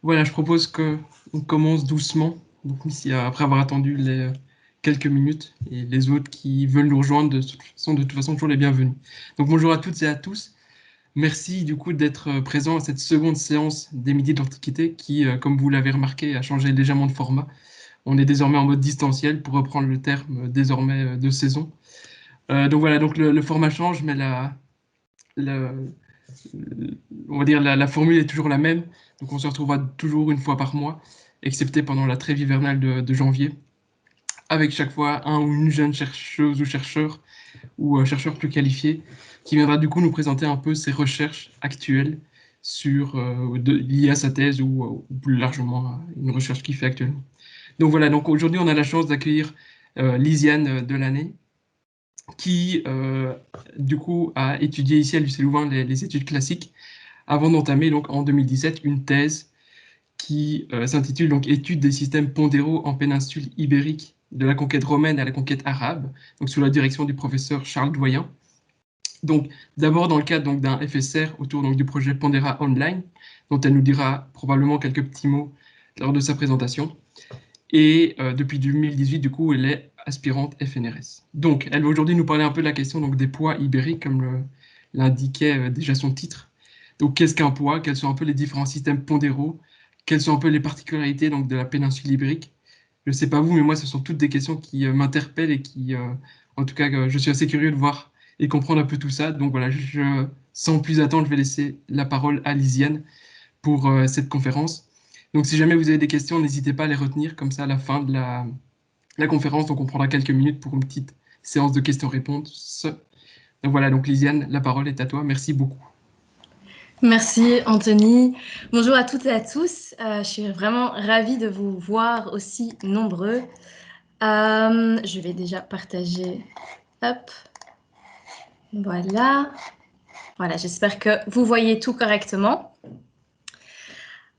Voilà, je propose qu'on commence doucement, donc ici, après avoir attendu les quelques minutes, et les autres qui veulent nous rejoindre sont de toute façon toujours les bienvenus. Donc bonjour à toutes et à tous. Merci du coup d'être présents à cette seconde séance des Midis de l'Antiquité qui, comme vous l'avez remarqué, a changé légèrement de format. On est désormais en mode distanciel pour reprendre le terme désormais de saison. Donc voilà, donc le format change, mais la, on va dire la formule est toujours la même. Donc on se retrouvera toujours une fois par mois, excepté pendant la trêve hivernale de janvier, avec chaque fois un ou une jeune chercheuse ou chercheur plus qualifié qui viendra du coup nous présenter un peu ses recherches actuelles liées à sa thèse ou plus largement à une recherche qu'il fait actuellement. Donc voilà, donc aujourd'hui on a la chance d'accueillir Lisiane Delaney, qui du coup a étudié ici à l'UCLouvain les études classiques avant d'entamer donc en 2017 une thèse qui s'intitule donc Étude des systèmes pondéraux en péninsule ibérique de la conquête romaine à la conquête arabe, donc sous la direction du professeur Charles Doyen. Donc d'abord dans le cadre donc d'un FSR autour donc du projet Pondera Online, dont elle nous dira probablement quelques petits mots lors de sa présentation. Et depuis 2018, du coup, elle est aspirante FNRS. Donc, elle va aujourd'hui nous parler un peu de la question donc, des poids ibériques, comme l'indiquait déjà son titre. Donc, qu'est-ce qu'un poids? Quels sont un peu les différents systèmes pondéraux? Quelles sont un peu les particularités donc, de la péninsule ibérique? Je ne sais pas vous, mais moi, ce sont toutes des questions qui m'interpellent et qui, en tout cas, je suis assez curieux de voir et comprendre un peu tout ça. Donc voilà, sans plus attendre, je vais laisser la parole à Lisiane pour cette conférence. Donc, si jamais vous avez des questions, n'hésitez pas à les retenir comme ça à la fin de la conférence. Donc, on prendra quelques minutes pour une petite séance de questions-réponses. Donc voilà, donc Lisiane, la parole est à toi. Merci beaucoup. Merci Anthony. Bonjour à toutes et à tous. Je suis vraiment ravie de vous voir aussi nombreux. Je vais déjà partager. Hop, voilà. Voilà, j'espère que vous voyez tout correctement.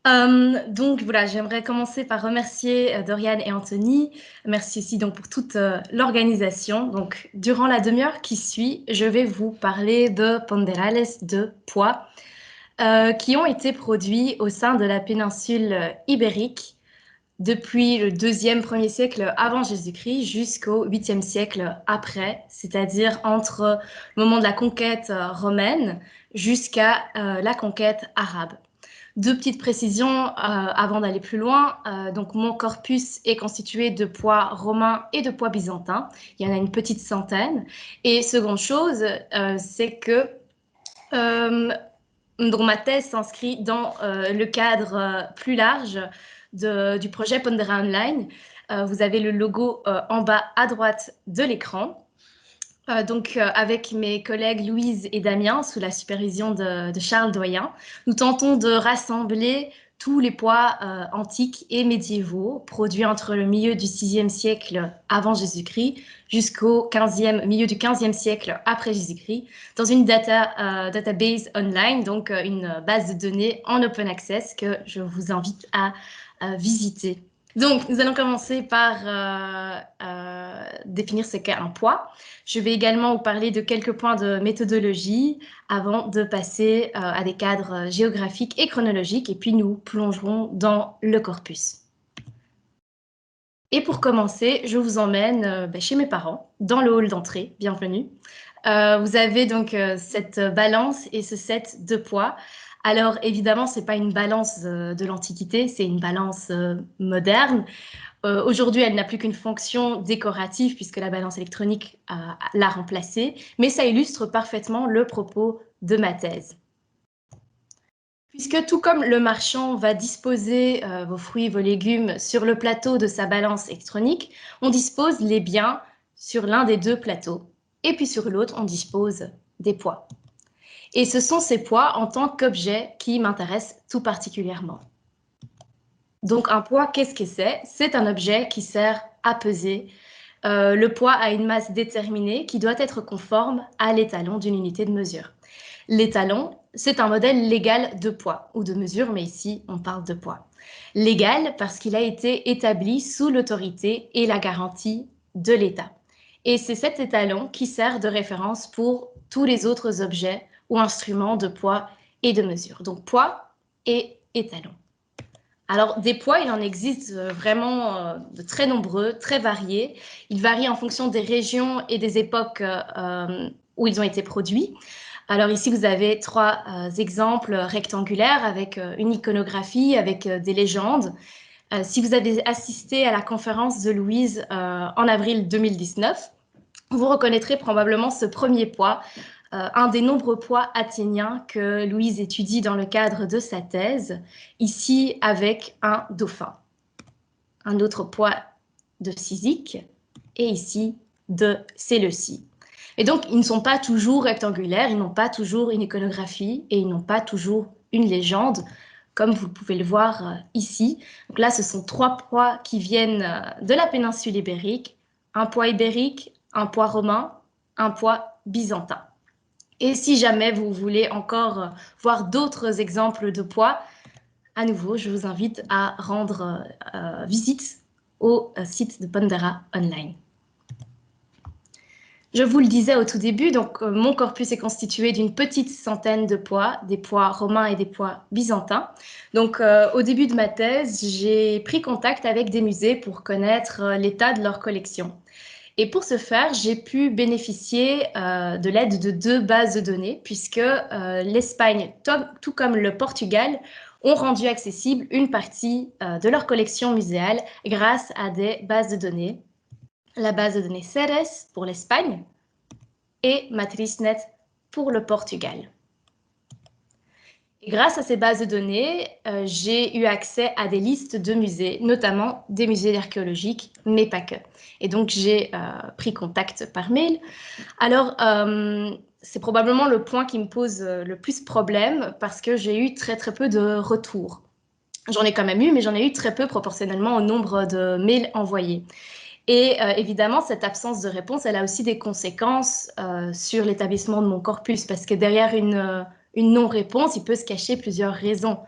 Donc voilà, j'aimerais commencer par remercier Dorian et Anthony. Merci aussi donc pour toute l'organisation. Donc durant la demi-heure qui suit, je vais vous parler de ponderales, de poids, qui ont été produits au sein de la péninsule ibérique depuis le 1er siècle avant Jésus-Christ jusqu'au 8e siècle après, c'est-à-dire entre le moment de la conquête romaine jusqu'à la conquête arabe. Deux petites précisions avant d'aller plus loin. Donc, mon corpus est constitué de poids romains et de poids byzantins. Il y en a une petite centaine. Et seconde chose, c'est que dont ma thèse s'inscrit dans le cadre plus large du projet Pondera Online. Vous avez le logo en bas à droite de l'écran. Donc, avec mes collègues Louise et Damien, sous la supervision de Charles Doyen, nous tentons de rassembler tous les poids antiques et médiévaux produits entre le milieu du 6e siècle avant Jésus-Christ jusqu'au milieu du 15e siècle après Jésus-Christ dans une database online, donc une base de données en open access que je vous invite à visiter. Donc, nous allons commencer par définir ce qu'est un poids. Je vais également vous parler de quelques points de méthodologie avant de passer à des cadres géographiques et chronologiques, et puis nous plongerons dans le corpus. Et pour commencer, je vous emmène chez mes parents, dans le hall d'entrée. Bienvenue. Vous avez donc cette balance et ce set de poids. Alors évidemment, ce n'est pas une balance de l'Antiquité, c'est une balance moderne. Aujourd'hui, elle n'a plus qu'une fonction décorative puisque la balance électronique l'a remplacée, mais ça illustre parfaitement le propos de ma thèse. Puisque tout comme le marchand va disposer vos fruits, vos légumes sur le plateau de sa balance électronique, on dispose les biens sur l'un des deux plateaux. Et puis sur l'autre, on dispose des poids. Et ce sont ces poids en tant qu'objets qui m'intéressent tout particulièrement. Donc un poids, qu'est-ce que c'est? C'est un objet qui sert à peser. Le poids a une masse déterminée qui doit être conforme à l'étalon d'une unité de mesure. L'étalon, c'est un modèle légal de poids ou de mesure, mais ici on parle de poids. Légal parce qu'il a été établi sous l'autorité et la garantie de l'État. Et c'est cet étalon qui sert de référence pour tous les autres objets ou instruments de poids et de mesure. Donc poids et étalon. Alors, des poids, il en existe vraiment de très nombreux, très variés. Ils varient en fonction des régions et des époques où ils ont été produits. Alors ici, vous avez trois exemples rectangulaires avec une iconographie, avec des légendes. Si vous avez assisté à la conférence de Louise en avril 2019, vous reconnaîtrez probablement ce premier poids, un des nombreux poids athéniens que Louise étudie dans le cadre de sa thèse, ici avec un dauphin. Un autre poids de Cyzique et ici de Séleucie. Et donc, ils ne sont pas toujours rectangulaires, ils n'ont pas toujours une iconographie et ils n'ont pas toujours une légende, comme vous pouvez le voir ici. Donc là, ce sont trois poids qui viennent de la péninsule ibérique, un poids ibérique, un poids romain, un poids byzantin. Et si jamais vous voulez encore voir d'autres exemples de poids, à nouveau, je vous invite à rendre visite au site de Pondera Online. Je vous le disais au tout début, donc mon corpus est constitué d'une petite centaine de poids, des poids romains et des poids byzantins. Donc au début de ma thèse, j'ai pris contact avec des musées pour connaître l'état de leur collection. Et pour ce faire, j'ai pu bénéficier de l'aide de deux bases de données, puisque l'Espagne, tout comme le Portugal, ont rendu accessible une partie de leur collection muséale grâce à des bases de données. La base de données CERES pour l'Espagne et MatriceNet pour le Portugal. Et grâce à ces bases de données, j'ai eu accès à des listes de musées, notamment des musées archéologiques, mais pas que. Et donc, j'ai pris contact par mail. Alors, c'est probablement le point qui me pose le plus problème parce que j'ai eu très, très peu de retours. J'en ai quand même eu, mais j'en ai eu très peu proportionnellement au nombre de mails envoyés. Et évidemment, cette absence de réponse, elle a aussi des conséquences sur l'établissement de mon corpus, parce que derrière une non-réponse, il peut se cacher plusieurs raisons.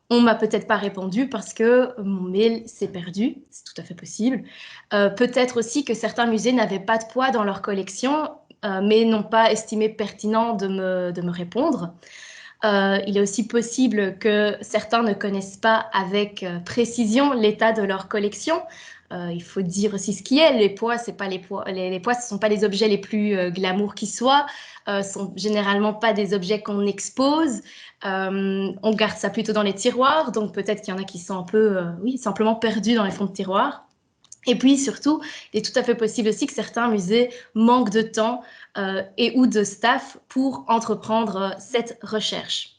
On m'a peut-être pas répondu parce que mon mail s'est perdu, c'est tout à fait possible. Peut-être aussi que certains musées n'avaient pas de poids dans leur collection, mais n'ont pas estimé pertinent de me répondre. Il est aussi possible que certains ne connaissent pas avec précision l'état de leur collection. Il faut dire aussi ce qui est. Les poids, c'est pas les poids. Les poids, ce sont pas les objets les plus glamour qui soient. Sont généralement pas des objets qu'on expose. On garde ça plutôt dans les tiroirs. Donc peut-être qu'il y en a qui sont un peu, oui, simplement perdus dans les fonds de tiroirs. Et puis surtout, il est tout à fait possible aussi que certains musées manquent de temps et ou de staff pour entreprendre cette recherche.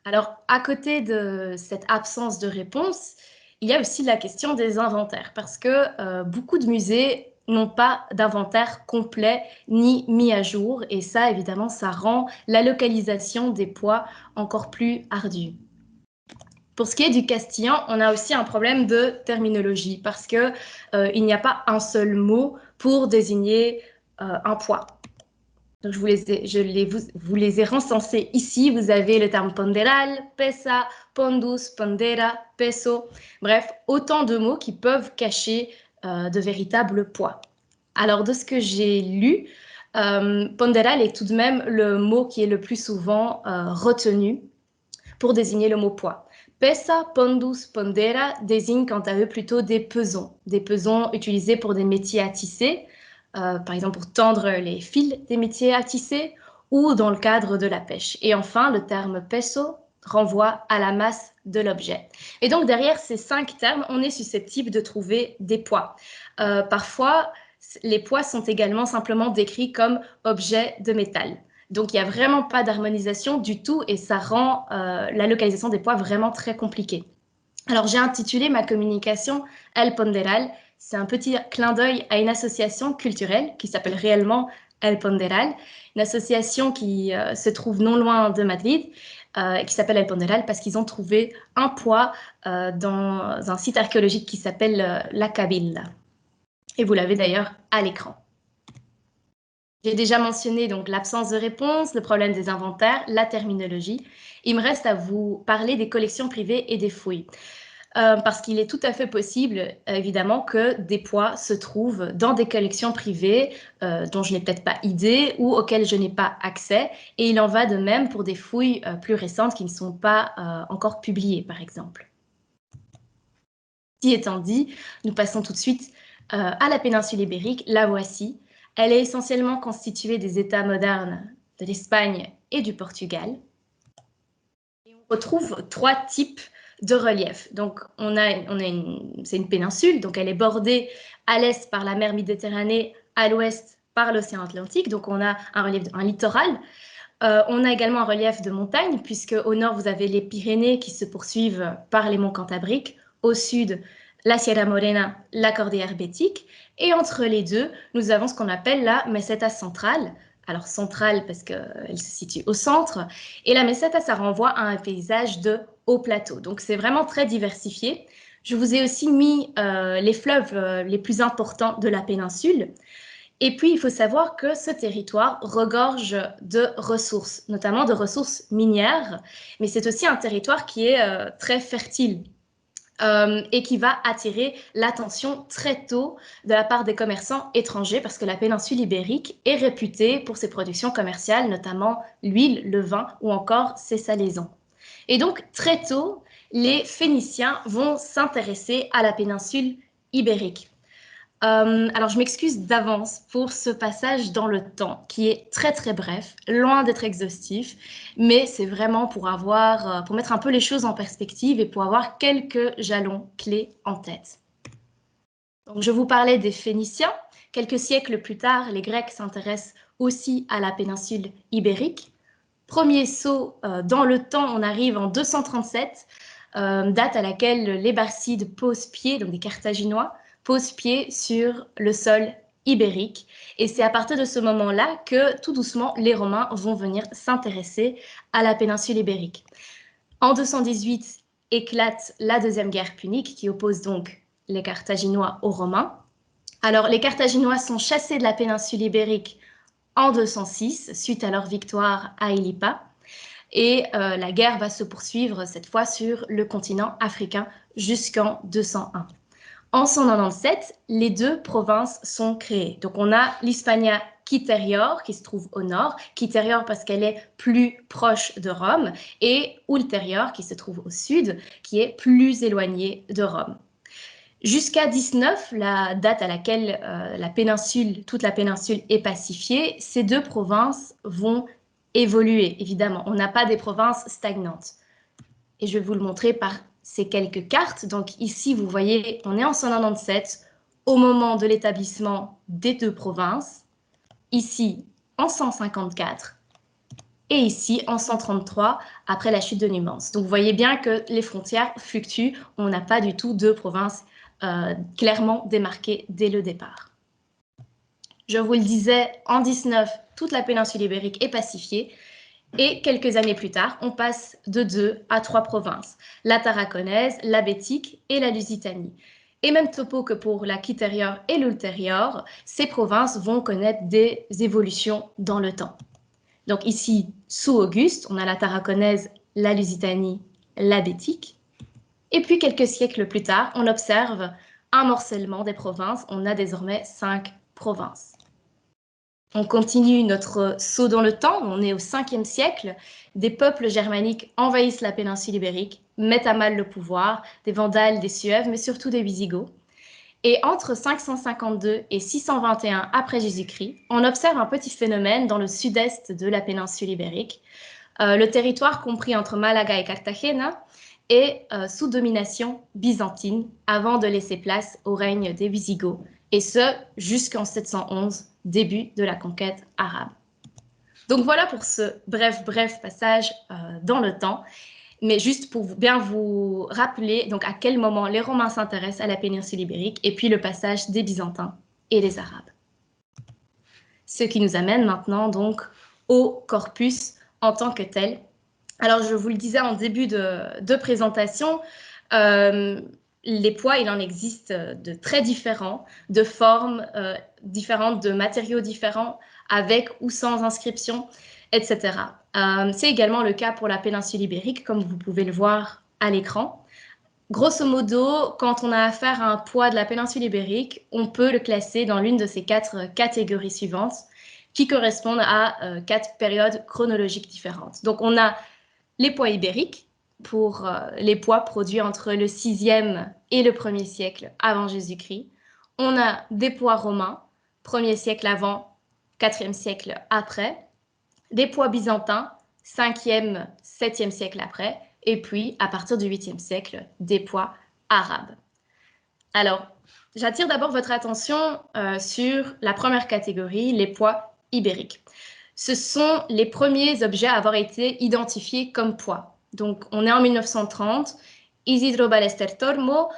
Alors, à côté de cette absence de réponse, il y a aussi la question des inventaires, parce que beaucoup de musées n'ont pas d'inventaire complet ni mis à jour, et ça, évidemment, ça rend la localisation des poids encore plus ardue. Pour ce qui est du castillan, on a aussi un problème de terminologie parce que il n'y a pas un seul mot pour désigner un poids. Donc vous les ai recensés ici. Vous avez le terme ponderal, pesa, pondus, pondera, peso. Bref, autant de mots qui peuvent cacher de véritables poids. Alors de ce que j'ai lu, ponderal est tout de même le mot qui est le plus souvent retenu pour désigner le mot poids. Pesa, pondus, pondera désignent quant à eux plutôt des pesons utilisés pour des métiers à tisser, par exemple pour tendre les fils des métiers à tisser ou dans le cadre de la pêche. Et enfin, le terme peso renvoie à la masse de l'objet. Et donc derrière ces 5 termes, on est susceptible de trouver des poids. Parfois, les poids sont également simplement décrits comme objets de métal. Donc, il n'y a vraiment pas d'harmonisation du tout et ça rend la localisation des poids vraiment très compliquée. Alors, j'ai intitulé ma communication El Ponderal. C'est un petit clin d'œil à une association culturelle qui s'appelle réellement El Ponderal, une association qui se trouve non loin de Madrid, qui s'appelle El Ponderal parce qu'ils ont trouvé un poids dans un site archéologique qui s'appelle La Cabilla. Et vous l'avez d'ailleurs à l'écran. J'ai déjà mentionné donc l'absence de réponse, le problème des inventaires, la terminologie. Il me reste à vous parler des collections privées et des fouilles. Parce qu'il est tout à fait possible, évidemment, que des poids se trouvent dans des collections privées dont je n'ai peut-être pas idée ou auxquelles je n'ai pas accès. Et il en va de même pour des fouilles plus récentes qui ne sont pas encore publiées, par exemple. Ceci étant dit, nous passons tout de suite à la péninsule ibérique. La voici. Elle est essentiellement constituée des États modernes de l'Espagne et du Portugal. Et on retrouve 3 types de relief. Donc, c'est une péninsule, donc elle est bordée à l'est par la mer Méditerranée, à l'ouest par l'océan Atlantique. Donc, on a un littoral. On a également un relief de montagne, puisque au nord, vous avez les Pyrénées qui se poursuivent par les monts Cantabriques. Au sud, la Sierra Morena, la cordillère Bétique. Et entre les deux, nous avons ce qu'on appelle la meseta centrale. Alors centrale parce qu'elle se situe au centre. Et la meseta, ça renvoie à un paysage de haut plateau. Donc c'est vraiment très diversifié. Je vous ai aussi mis les fleuves les plus importants de la péninsule. Et puis, il faut savoir que ce territoire regorge de ressources, notamment de ressources minières, mais c'est aussi un territoire qui est très fertile et qui va attirer l'attention très tôt de la part des commerçants étrangers parce que la péninsule ibérique est réputée pour ses productions commerciales, notamment l'huile, le vin ou encore ses salaisons. Et donc, très tôt, les Phéniciens vont s'intéresser à la péninsule ibérique. Alors, je m'excuse d'avance pour ce passage dans le temps, qui est très très bref, loin d'être exhaustif, mais c'est vraiment pour pour mettre un peu les choses en perspective et pour avoir quelques jalons clés en tête. Donc, je vous parlais des Phéniciens. Quelques siècles plus tard, les Grecs s'intéressent aussi à la péninsule ibérique. Premier saut dans le temps, on arrive en 237, date à laquelle les Barcides posent pied, donc des Carthaginois, posent pied sur le sol ibérique. Et c'est à partir de ce moment-là que, tout doucement, les Romains vont venir s'intéresser à la péninsule ibérique. En 218 éclate la Deuxième Guerre punique qui oppose donc les Carthaginois aux Romains. Alors, les Carthaginois sont chassés de la péninsule ibérique en 206, suite à leur victoire à Ilipa. Et la guerre va se poursuivre cette fois sur le continent africain jusqu'en 201. En 197, les 2 provinces sont créées. Donc on a l'Hispania Quiterior qui se trouve au nord, Quiterior parce qu'elle est plus proche de Rome, et Ulterior qui se trouve au sud, qui est plus éloignée de Rome. Jusqu'à 19, la date à laquelle toute la péninsule est pacifiée, ces 2 provinces vont évoluer, évidemment. On n'a pas des provinces stagnantes. Et je vais vous le montrer par ces quelques cartes. Donc ici, vous voyez, on est en 197 au moment de l'établissement des 2 provinces. Ici, en 154. Et ici, en 133, après la chute de Numance. Donc vous voyez bien que les frontières fluctuent. On n'a pas du tout 2 provinces clairement démarquées dès le départ. Je vous le disais, en 19, toute la péninsule ibérique est pacifiée. Et quelques années plus tard, on passe de 2 à 3 provinces, la Tarraconaise, la Bétique et la Lusitanie. Et même topo que pour la Quiterior et l'Ulterior, ces provinces vont connaître des évolutions dans le temps. Donc ici, sous Auguste, on a la Tarraconaise, la Lusitanie, la Bétique. Et puis quelques siècles plus tard, on observe un morcellement des provinces. On a désormais 5 provinces. On continue notre saut dans le temps, on est au 5e siècle, des peuples germaniques envahissent la péninsule ibérique, mettent à mal le pouvoir, des Vandales, des Suèves, mais surtout des Wisigoths. Et entre 552 et 621 après Jésus-Christ, on observe un petit phénomène dans le sud-est de la péninsule ibérique. Le territoire compris entre Malaga et Cartagena est sous domination byzantine avant de laisser place au règne des Wisigoths, et ce jusqu'en 711, début de la conquête arabe. Donc voilà pour ce bref passage dans le temps, mais juste pour bien vous rappeler donc à quel moment les Romains s'intéressent à la péninsule ibérique et puis le passage des Byzantins et des Arabes. Ce qui nous amène maintenant donc au corpus en tant que tel. Alors je vous le disais en début de présentation, les poids, il en existe de très différents, de formes différentes, de matériaux différents, avec ou sans inscription, etc. C'est également le cas pour la péninsule ibérique, comme vous pouvez le voir à l'écran. Grosso modo, quand on a affaire à un poids de la péninsule ibérique, on peut le classer dans l'une de ces 4 catégories suivantes, qui correspondent à 4 périodes chronologiques différentes. Donc on a les poids ibériques, pour les poids produits entre le 6e et le 1er siècle avant Jésus-Christ. On a des poids romains, 1er siècle avant, 4e siècle après, des poids byzantins, 5e, 7e siècle après, et puis, à partir du 8e siècle, des poids arabes. Alors, j'attire d'abord votre attention sur la première catégorie, les poids ibériques. Ce sont les premiers objets à avoir été identifiés comme poids. Donc, on est en 1930. Isidro Ballester Tormo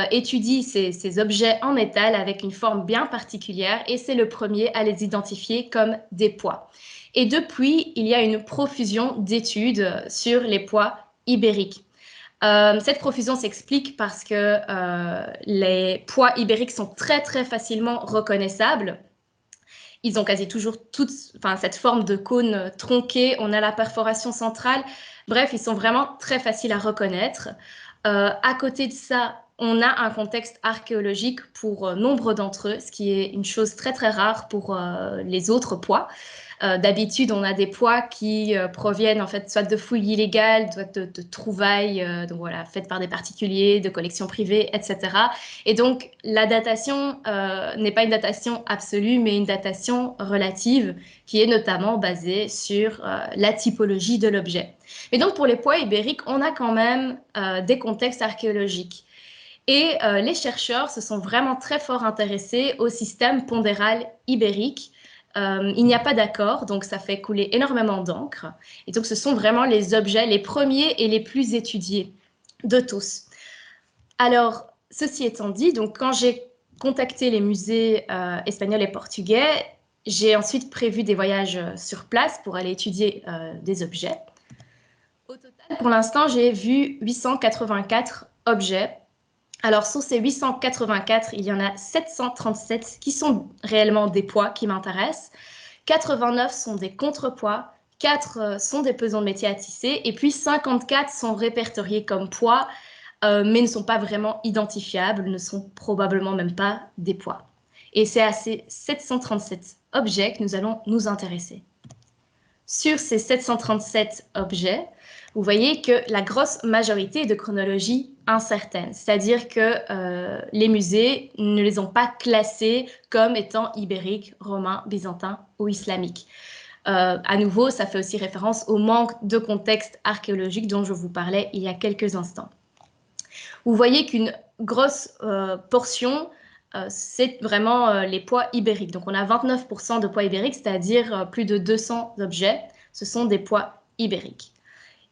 étudie ces objets en métal avec une forme bien particulière et c'est le premier à les identifier comme des poids. Et depuis, il y a une profusion d'études sur les poids ibériques. Cette profusion s'explique parce que les poids ibériques sont très très facilement reconnaissables. Ils ont quasi toujours cette forme de cône tronqué, on a la perforation centrale. Bref, ils sont vraiment très faciles à reconnaître. À côté de ça, on a un contexte archéologique pour nombre d'entre eux, ce qui est une chose très très rare pour les autres poids. D'habitude, on a des poids qui proviennent en fait soit de fouilles illégales, soit de trouvailles donc voilà, faites par des particuliers, de collections privées, etc. Et donc, la datation n'est pas une datation absolue, mais une datation relative qui est notamment basée sur la typologie de l'objet. Mais donc, pour les poids ibériques, on a quand même des contextes archéologiques. Et les chercheurs se sont vraiment très fort intéressés au système pondéral ibérique. Il n'y a pas d'accord, donc ça fait couler énormément d'encre. Et donc, ce sont vraiment les objets les premiers et les plus étudiés de tous. Alors, ceci étant dit, donc quand j'ai contacté les musées espagnols et portugais, j'ai ensuite prévu des voyages sur place pour aller étudier des objets. Au total, pour l'instant, j'ai vu 884 objets. Alors, sur ces 884, il y en a 737 qui sont réellement des poids qui m'intéressent. 89 sont des contrepoids, 4 sont des pesants de métier à tisser, et puis 54 sont répertoriés comme poids, mais ne sont pas vraiment identifiables, ne sont probablement même pas des poids. Et c'est à ces 737 objets que nous allons nous intéresser. Sur ces 737 objets, vous voyez que la grosse majorité est de chronologie incertaine, c'est-à-dire que les musées ne les ont pas classés comme étant ibériques, romains, byzantins ou islamiques. À nouveau, ça fait aussi référence au manque de contexte archéologique dont je vous parlais il y a quelques instants. Vous voyez qu'une grosse portion, c'est vraiment les poids ibériques. Donc on a 29% de poids ibériques, c'est-à-dire plus de 200 objets. Ce sont des poids ibériques.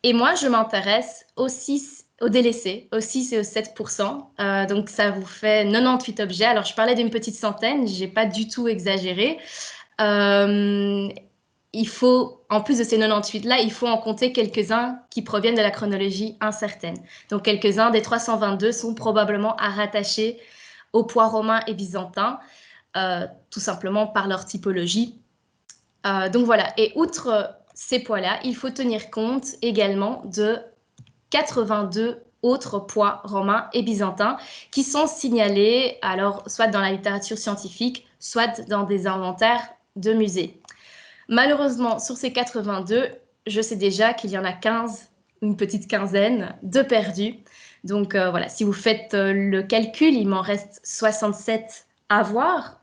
Et moi, je m'intéresse aussi aux délaissés, aux 6 et aux 7%. Donc ça vous fait 98 objets. Alors je parlais d'une petite centaine, je n'ai pas du tout exagéré. Il faut, en plus de ces 98-là, il faut en compter quelques-uns qui proviennent de la chronologie incertaine. Donc, quelques-uns des 322 sont probablement à rattacher aux poids romains et byzantins, tout simplement par leur typologie. Donc, voilà. Et outre ces poids-là, il faut tenir compte également de 82 autres poids romains et byzantins qui sont signalés, alors, soit dans la littérature scientifique, soit dans des inventaires de musées. Malheureusement, sur ces 82, je sais déjà qu'il y en a 15, une petite quinzaine de perdus. Donc voilà, si vous faites le calcul, il m'en reste 67 à voir.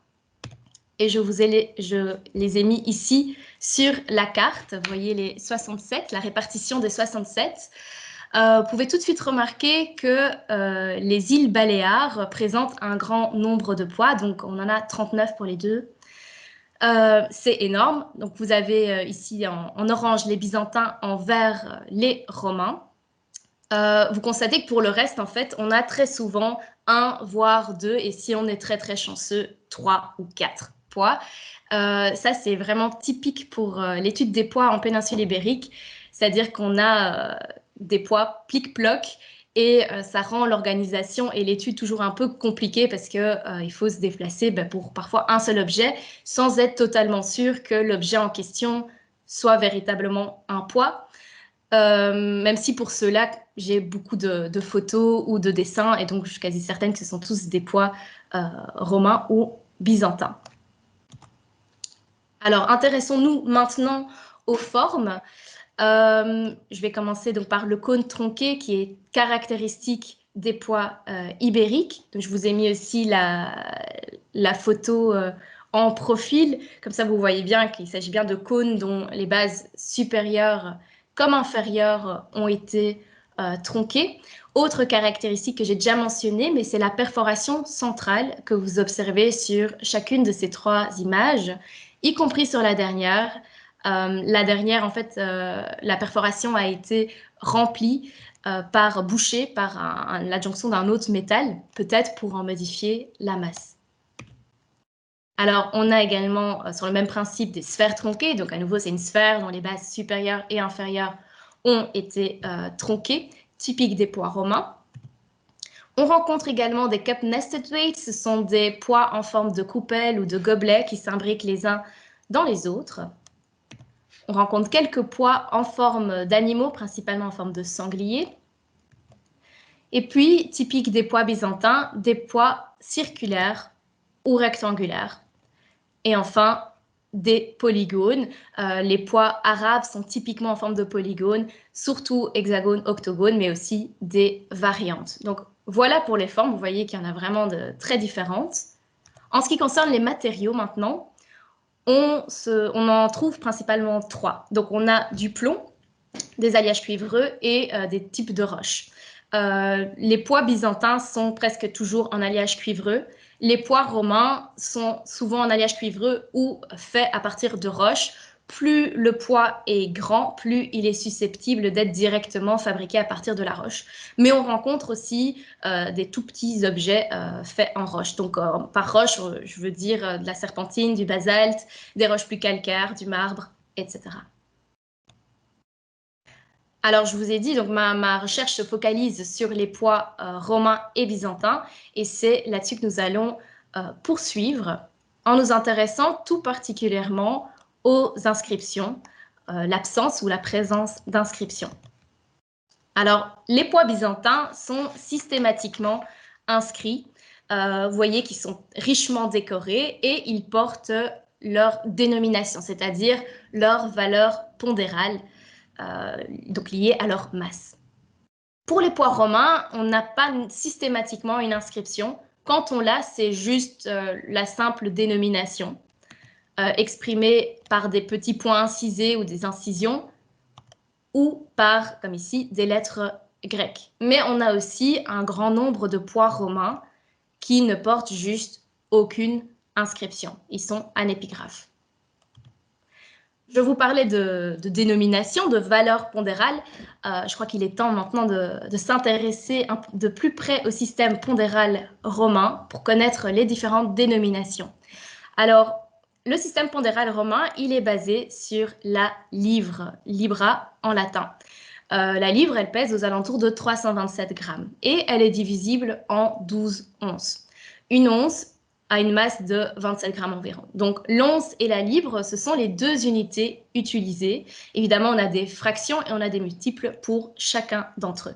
Et je les ai mis ici sur la carte. Vous voyez les 67, la répartition des 67. Vous pouvez tout de suite remarquer que les îles Baléares présentent un grand nombre de poids. Donc on en a 39 pour les deux. C'est énorme. Donc, vous avez ici en orange les Byzantins, en vert les Romains. Vous constatez que pour le reste, en fait, on a très souvent 1, voire 2, et si on est très très chanceux, 3 ou 4 poids. Ça, c'est vraiment typique pour l'étude des poids en péninsule ibérique, c'est-à-dire qu'on a des poids plic-ploc, et ça rend l'organisation et l'étude toujours un peu compliquée parce qu'il faut se déplacer pour parfois un seul objet sans être totalement sûr que l'objet en question soit véritablement un poids. Même si pour cela, j'ai beaucoup de photos ou de dessins et donc je suis quasi certaine que ce sont tous des poids romains ou byzantins. Alors, intéressons-nous maintenant aux formes. Je vais commencer donc par le cône tronqué qui est caractéristique des pois ibériques. Donc, je vous ai mis aussi la photo en profil. Comme ça, vous voyez bien qu'il s'agit bien de cônes dont les bases supérieures comme inférieures ont été tronquées. Autre caractéristique que j'ai déjà mentionnée, mais c'est la perforation centrale que vous observez sur chacune de ces 3 images, y compris sur la dernière. La dernière, en fait, la perforation a été remplie bouchée par l'adjonction d'un autre métal, peut-être pour en modifier la masse. Alors, on a également, sur le même principe, des sphères tronquées. Donc, à nouveau, c'est une sphère dont les bases supérieures et inférieures ont été tronquées, typiques des pois romains. On rencontre également des cup nested weights. Ce sont des pois en forme de coupelle ou de gobelet qui s'imbriquent les uns dans les autres. On rencontre quelques pois en forme d'animaux, principalement en forme de sangliers. Et puis, typique des pois byzantins, des pois circulaires ou rectangulaires. Et enfin, des polygones. Les pois arabes sont typiquement en forme de polygone, surtout hexagone, octogone, mais aussi des variantes. Donc, voilà pour les formes. Vous voyez qu'il y en a vraiment de très différentes. En ce qui concerne les matériaux maintenant, on en trouve principalement 3. Donc, on a du plomb, des alliages cuivreux et des types de roches. Les pois byzantins sont presque toujours en alliage cuivreux. Les pois romains sont souvent en alliage cuivreux ou faits à partir de roches. Plus le pois est grand, plus il est susceptible d'être directement fabriqué à partir de la roche. Mais on rencontre aussi des tout petits objets faits en roche. Donc par roche, je veux dire de la serpentine, du basalte, des roches plus calcaires, du marbre, etc. Alors, je vous ai dit, donc ma recherche se focalise sur les pois romains et byzantins, et c'est là-dessus que nous allons poursuivre en nous intéressant tout particulièrement aux inscriptions, l'absence ou la présence d'inscriptions. Alors, les pois byzantins sont systématiquement inscrits. Vous voyez qu'ils sont richement décorés et ils portent leur dénomination, c'est-à-dire leur valeur pondérale. Donc liées à leur masse. Pour les pois romains, on n'a pas systématiquement une inscription. Quand on l'a, c'est juste la simple dénomination, exprimée par des petits points incisés ou des incisions, ou par, comme ici, des lettres grecques. Mais on a aussi un grand nombre de pois romains qui ne portent juste aucune inscription. Ils sont anépigraphes. Je vous parlais de dénomination, de valeur pondérale. Je crois qu'il est temps maintenant de s'intéresser de plus près au système pondéral romain pour connaître les différentes dénominations. Alors, le système pondéral romain, il est basé sur la livre, libra en latin. La livre, elle pèse aux alentours de 327 grammes et elle est divisible en 12 onces. Une once à une masse de 27 grammes environ. Donc l'once et la livre, ce sont les 2 unités utilisées. Évidemment, on a des fractions et on a des multiples pour chacun d'entre eux.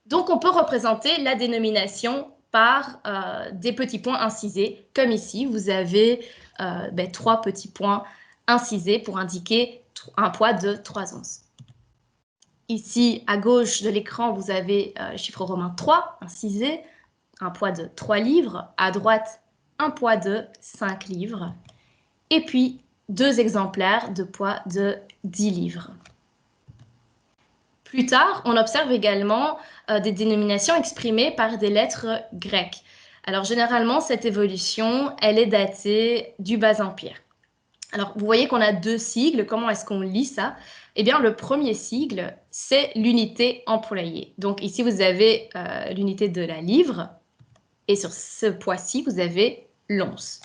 Donc on peut représenter la dénomination par des petits points incisés, comme ici, vous avez 3 petits points incisés pour indiquer un poids de 3 onces. Ici, à gauche de l'écran, vous avez le chiffre romain 3 incisé, un poids de 3 livres, à droite, un poids de 5 livres, et puis 2 exemplaires de poids de 10 livres. Plus tard, on observe également des dénominations exprimées par des lettres grecques. Alors généralement, cette évolution, elle est datée du Bas Empire. Alors, vous voyez qu'on a 2 sigles. Comment est-ce qu'on lit ça? Eh bien, le premier sigle, c'est l'unité employée. Donc ici, vous avez l'unité de la livre, et sur ce poids-ci, vous avez l'once.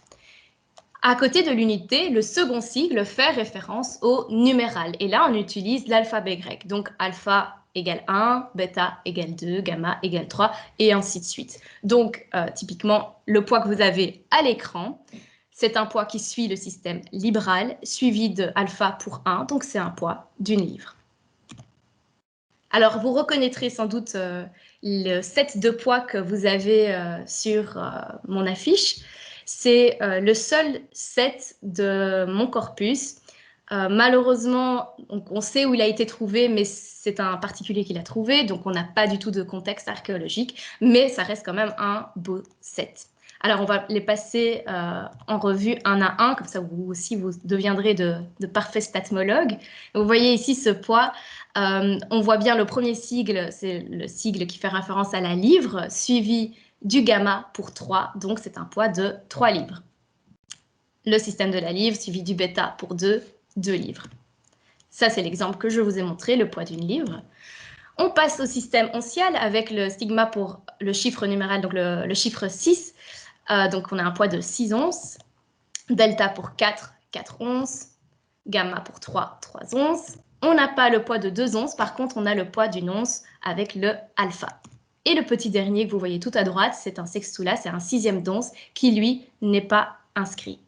À côté de l'unité, le second sigle fait référence au numéral. Et là, on utilise l'alphabet grec. Donc, alpha égale 1, bêta égale 2, gamma égale 3, et ainsi de suite. Donc, typiquement, le poids que vous avez à l'écran, c'est un poids qui suit le système libral, suivi de alpha pour 1, donc c'est un poids d'une livre. Alors, vous reconnaîtrez sans doute le set de poids que vous avez sur mon affiche. C'est le seul set de mon corpus Malheureusement, donc on sait où il a été trouvé, mais c'est un particulier qui l'a trouvé, donc on n'a pas du tout de contexte archéologique, mais ça reste quand même un beau set. Alors, on va les passer en revue un à un, comme ça vous aussi, vous deviendrez de parfaits stasmologues. Vous voyez ici ce poids. On voit bien le premier sigle, c'est le sigle qui fait référence à la livre, suivi du gamma pour 3, donc c'est un poids de 3 livres. Le système de la livre, suivi du bêta pour 2 livres. Ça, c'est l'exemple que je vous ai montré, le poids d'une livre. On passe au système oncial avec le stigma pour le chiffre numéral, donc le chiffre 6. Donc, on a un poids de 6 onces. Delta pour 4, 4 onces. Gamma pour 3, 3 onces. On n'a pas le poids de 2 onces. Par contre, on a le poids d'une once avec le alpha. Et le petit dernier que vous voyez tout à droite, c'est un sextula, c'est un 6e d'once qui, lui, n'est pas inscrit.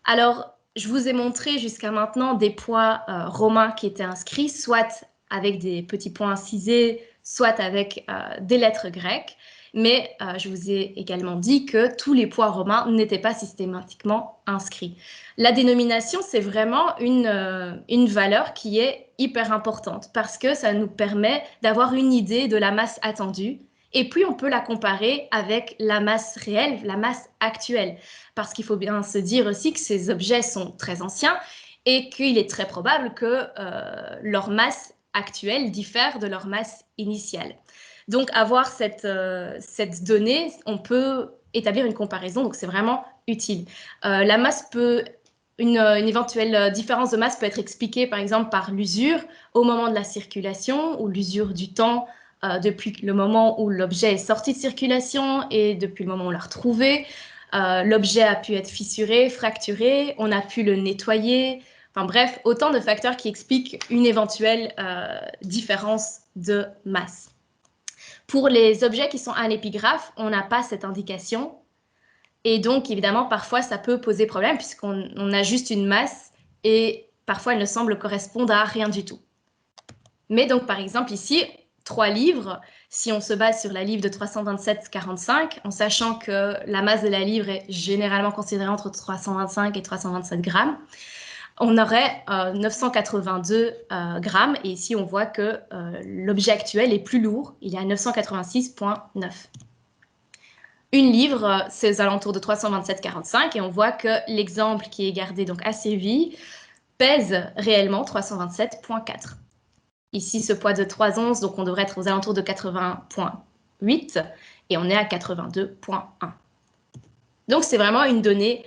Alors, je vous ai montré jusqu'à maintenant des poids romains qui étaient inscrits, soit avec des petits points incisés, soit avec des lettres grecques. Mais je vous ai également dit que tous les poids romains n'étaient pas systématiquement inscrits. La dénomination, c'est vraiment une valeur qui est hyper importante parce que ça nous permet d'avoir une idée de la masse attendue. Et puis, on peut la comparer avec la masse réelle, la masse actuelle. Parce qu'il faut bien se dire aussi que ces objets sont très anciens et qu'il est très probable que leur masse actuelle diffère de leur masse initiale. Donc, avoir cette donnée, on peut établir une comparaison, donc c'est vraiment utile. La masse peut, une éventuelle différence de masse peut être expliquée par exemple par l'usure au moment de la circulation ou l'usure du temps depuis le moment où l'objet est sorti de circulation et depuis le moment où on l'a retrouvé. L'objet a pu être fissuré, fracturé, on a pu le nettoyer. Enfin bref, autant de facteurs qui expliquent une éventuelle différence de masse. Pour les objets qui sont à l'épigraphe, on n'a pas cette indication. Et donc, évidemment, parfois, ça peut poser problème puisqu'on a juste une masse et parfois, elle ne semble correspondre à rien du tout. Mais donc, par exemple, ici, 3 livres, si on se base sur la livre de 327,45, en sachant que la masse de la livre est généralement considérée entre 325 et 327 grammes, on aurait 982 grammes. Et ici, on voit que l'objet actuel est plus lourd. Il est à 986,9. Une livre, c'est aux alentours de 327,45. Et on voit que l'exemple qui est gardé donc à Séville pèse réellement 327,4. Ici, ce poids de 3 onces, donc on devrait être aux alentours de 80,8 et on est à 82,1. Donc, c'est vraiment une donnée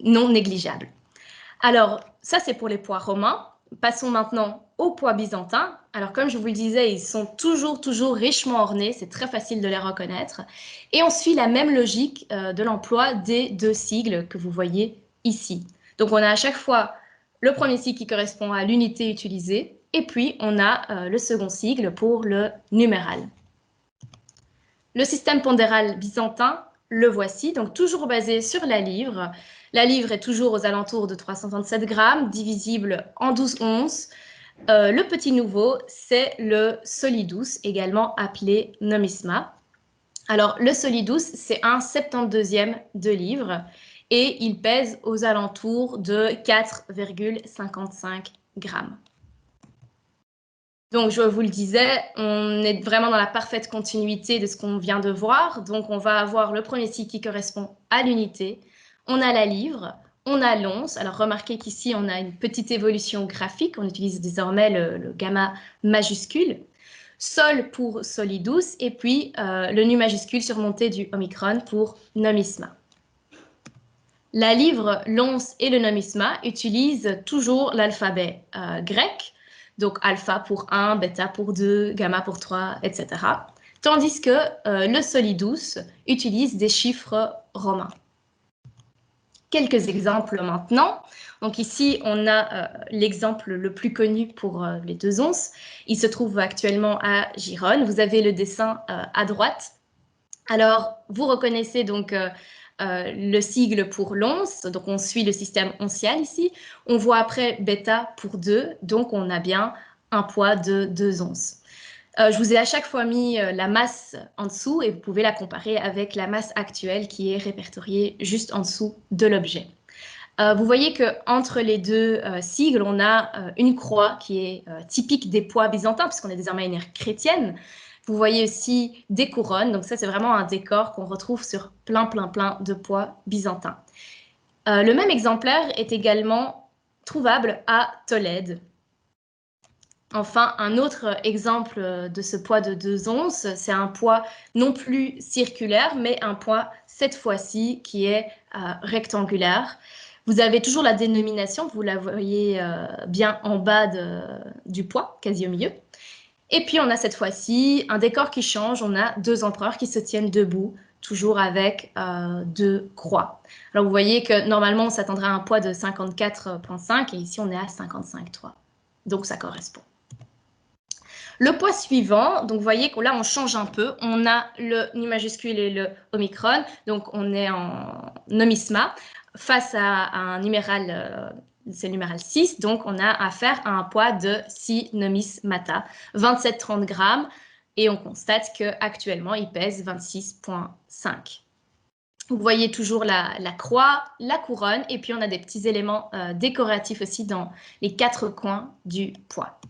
non négligeable. Alors, ça, c'est pour les poids romains. Passons maintenant aux poids byzantins. Alors, comme je vous le disais, ils sont toujours richement ornés. C'est très facile de les reconnaître. Et on suit la même logique de l'emploi des 2 sigles que vous voyez ici. Donc, on a à chaque fois le premier sigle qui correspond à l'unité utilisée, et puis on a le second sigle pour le numéral. Le système pondéral byzantin, le voici, donc toujours basé sur la livre. La livre est toujours aux alentours de 327 grammes, divisible en 12 onces. Le petit nouveau, c'est le solidus, également appelé nomisma. Alors, le solidus, c'est un 72e de livre et il pèse aux alentours de 4,55 grammes. Donc, je vous le disais, on est vraiment dans la parfaite continuité de ce qu'on vient de voir. Donc, on va avoir le premier sigle qui correspond à l'unité. On a la livre, on a l'once. Alors, remarquez qu'ici, on a une petite évolution graphique. On utilise désormais le gamma majuscule. Sol pour solidus, et puis le nu majuscule surmonté du omicron pour nomisma. La livre, l'once et le nomisma utilisent toujours l'alphabet grec, donc alpha pour 1, bêta pour 2, gamma pour 3, etc. Tandis que le solidus utilise des chiffres romains. Quelques exemples maintenant. Donc ici, on a l'exemple le plus connu pour les 2 onces. Il se trouve actuellement à Gérone. Vous avez le dessin à droite. Alors, vous reconnaissez donc le sigle pour l'once. Donc, on suit le système oncial ici. On voit après bêta pour 2. Donc, on a bien un poids de 2 onces. Je vous ai à chaque fois mis la masse en dessous et vous pouvez la comparer avec la masse actuelle qui est répertoriée juste en dessous de l'objet. Vous voyez qu'entre les deux sigles, on a une croix qui est typique des poids byzantins, puisqu'on est désormais une ère chrétienne. Vous voyez aussi des couronnes, donc ça c'est vraiment un décor qu'on retrouve sur plein de poids byzantins. Le même exemplaire est également trouvable à Tolède. Enfin, un autre exemple de ce poids de 2 onces, c'est un poids non plus circulaire, mais un poids cette fois-ci qui est rectangulaire. Vous avez toujours la dénomination, vous la voyez bien en bas du poids, quasi au milieu. Et puis on a cette fois-ci un décor qui change, on a 2 empereurs qui se tiennent debout, toujours avec 2 croix. Alors vous voyez que normalement on s'attendrait à un poids de 54,5 et ici on est à 55,3. Donc ça correspond. Le poids suivant, donc vous voyez que là on change un peu, on a le nu majuscule et le omicron, donc on est en nomisma face à un numéral, c'est le numéral 6, donc on a affaire à un poids de 6 nomismata, 27,30 grammes, et on constate qu'actuellement il pèse 26,5. Vous voyez toujours la croix, la couronne, et puis on a des petits éléments décoratifs aussi dans les 4 coins du poids.